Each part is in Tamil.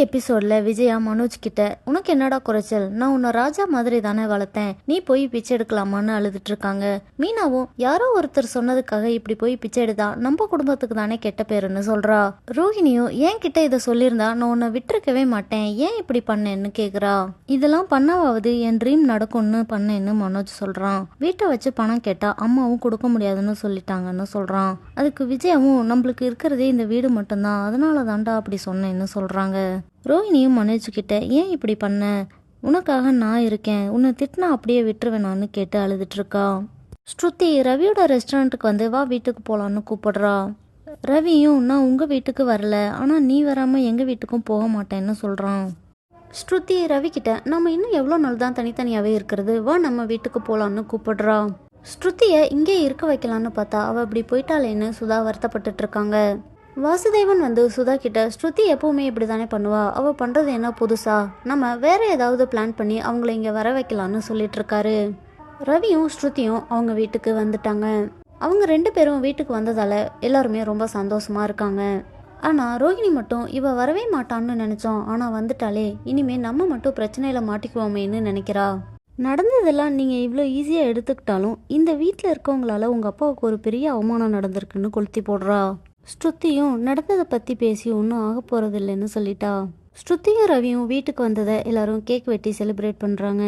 எபிசோட்ல விஜயா மனோஜ் கிட்ட, உனக்கு என்னடா குறைச்சல், நான் உன்னை ராஜா மாதிரி தானே வளர்த்தேன், நீ போய் பிச்சை எடுக்கலாமான்னு அழுதுட்டு இருக்காங்க. மீனாவும் யாரோ ஒருத்தர் சொன்னதுக்காக இப்படி போய் பிச்சை எடுத்தா நம்ம குடும்பத்துக்கு தானே கெட்ட பேருன்னு சொல்றா. ரோஹிணியும் என் கிட்ட இதை சொல்லியிருந்தா நான் உன்னை விட்டுருக்கவே மாட்டேன், ஏன் இப்படி பண்ணேன்னு கேக்குறா. இதெல்லாம் பண்ணாவது என் ட்ரீம் நடக்கும்னு பண்ணேன்னு மனோஜ் சொல்றான். வீட்டை வச்சு பணம் கேட்டா அம்மாவும் கொடுக்க முடியாதுன்னு சொல்லிட்டாங்கன்னு சொல்றான். அதுக்கு விஜயாவும் நம்மளுக்கு இருக்கிறதே இந்த வீடு மட்டும்தான், அதனால தாண்டா அப்படி சொன்னேன்னு சொல்றாங்க. ரோஹிணியும் மனோஜ் கிட்ட, ஏன் இப்படி பண்ண, உனக்காக நான் இருக்கேன், உன்னை திட்டினா அப்படியே விட்டுருவேனான்னு கேட்டு அழுதுட்டு இருக்கா. ஸ்ருதி ரவியோட ரெஸ்டாரண்ட்டுக்கு வந்து வா வீட்டுக்கு போலான்னு கூப்பிடுறா. ரவியும் நான் உங்க வீட்டுக்கு வரல, ஆனா நீ வராம எங்க வீட்டுக்கும் போக மாட்டேன்னு சொல்றான். ஸ்ருதி ரவி கிட்ட, நம்ம இன்னும் எவ்வளோ நாள் தான் தனித்தனியாவே இருக்கிறது, வா நம்ம வீட்டுக்கு போலான்னு கூப்பிடுறா. ஸ்ருதியை இங்கே இருக்க வைக்கலான்னு பார்த்தா அவ இப்படி போயிட்டாளேன்னு சுதா வருத்தப்பட்டுட்டு இருக்காங்க. வாசுதேவன் வந்து சுதா கிட்ட, ஸ்ருதி எப்பவுமே இப்படி தானே பண்ணுவா, அவ பண்றது என்ன புதுசா, நம்ம வேற ஏதாவது பிளான் பண்ணி அவங்கள இங்க வர வைக்கலான்னு சொல்லிட்டு இருக்காரு. ரவியும் ஸ்ருதியும் அவங்க வீட்டுக்கு வந்துட்டாங்க. அவங்க 2 பேரும் வீட்டுக்கு வந்ததால எல்லாருமே ரொம்ப சந்தோஷமா இருக்காங்க. ஆனா ரோஹிணி மட்டும், இவ வரவே மாட்டான்னு நினைச்சோம், ஆனா வந்துட்டாலே, இனிமே நம்ம மட்டும் பிரச்சனையில மாட்டிக்குவோமேன்னு நினைக்கிறா. நடந்ததெல்லாம் நீங்க இவ்வளோ ஈஸியா எடுத்துக்கிட்டாலும் இந்த வீட்டில் இருக்கவங்களால உங்க அப்பாவுக்கு ஒரு பெரிய அவமானம் நடந்திருக்குன்னு கொளுத்தி போடுறா. ஸ்ருதியும் நடந்ததை பத்தி பேசி ஒன்றும் ஆக போறது இல்லைன்னு சொல்லிட்டா. ஸ்ருதியும் ரவியும் வீட்டுக்கு வந்ததை எல்லாரும் கேக் வெட்டி செலிப்ரேட் பண்றாங்க.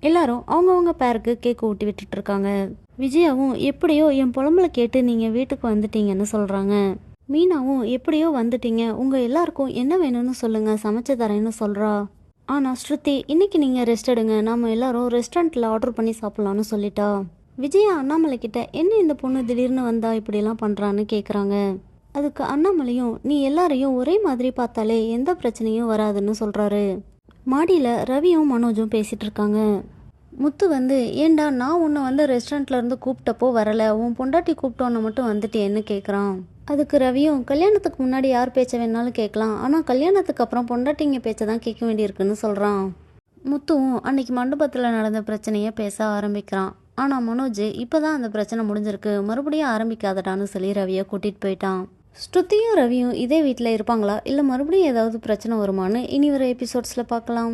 எல்லாரும் அவங்கவுங்க பேருக்கு கேக் ஊட்டி விட்டுட்டு இருக்காங்க. விஜயாவும் எப்படியோ என் புலம்புல கேட்டு நீங்க வீட்டுக்கு வந்துட்டீங்கன்னு சொல்றாங்க. மீனாவும் எப்படியோ வந்துட்டீங்க, உங்க எல்லாருக்கும் என்ன வேணும்னு சொல்லுங்க, சமைச்சு தரேன்னு சொல்றா. ஆனா ஸ்ருதி, இன்னைக்கு நீங்க ரெஸ்ட் எடுங்க, நாம எல்லாரும் ரெஸ்டாரண்ட்ல ஆர்டர் பண்ணி சாப்பிடலாம்னு சொல்லிட்டா. விஜயா அண்ணாமலை கிட்ட, என்ன இந்த பொண்ணு திடீர்னு வந்தா இப்படியெல்லாம் பண்றான்னு கேக்குறாங்க. அதுக்கு அண்ணாமலையும், நீ எல்லாரையும் ஒரே மாதிரி பார்த்தாலே எந்த பிரச்சனையும் வராதுன்னு சொல்றாரு. மாடியில ரவியும் மனோஜும் பேசிட்டு இருக்காங்க. முத்து வந்து, ஏண்டா நான் உன்னை வந்து ரெஸ்டாரண்ட்ல இருந்து கூப்பிட்டப்போ வரல, உன் பொண்டாட்டி கூப்பிட்டோன்னு மட்டும் வந்துட்டேன்னு கேட்குறான். அதுக்கு ரவியும், கல்யாணத்துக்கு முன்னாடி யார் பேச்ச வேணாலும் கேட்கலாம், ஆனால் கல்யாணத்துக்கு அப்புறம் பொண்டாட்டிங்க பேச்சை தான் கேட்க வேண்டியிருக்குன்னு சொல்கிறான். முத்துவும் அன்னைக்கு மண்டபத்தில் நடந்த பிரச்சனையை பேச ஆரம்பிக்கிறான். ஆனால் மனோஜ் இப்போதான் அந்த பிரச்சனை முடிஞ்சிருக்கு, மறுபடியும் ஆரம்பிக்காதடான்னு சொல்லி ரவியை கூட்டிகிட்டு போயிட்டான். ஸ்ருதியும் ரவியும் இதே வீட்டில் இருப்பாங்களா, இல்லை மறுபடியும் ஏதாவது பிரச்சனை வருமானு இனி வர எபிசோட்ஸில் பார்க்கலாம்.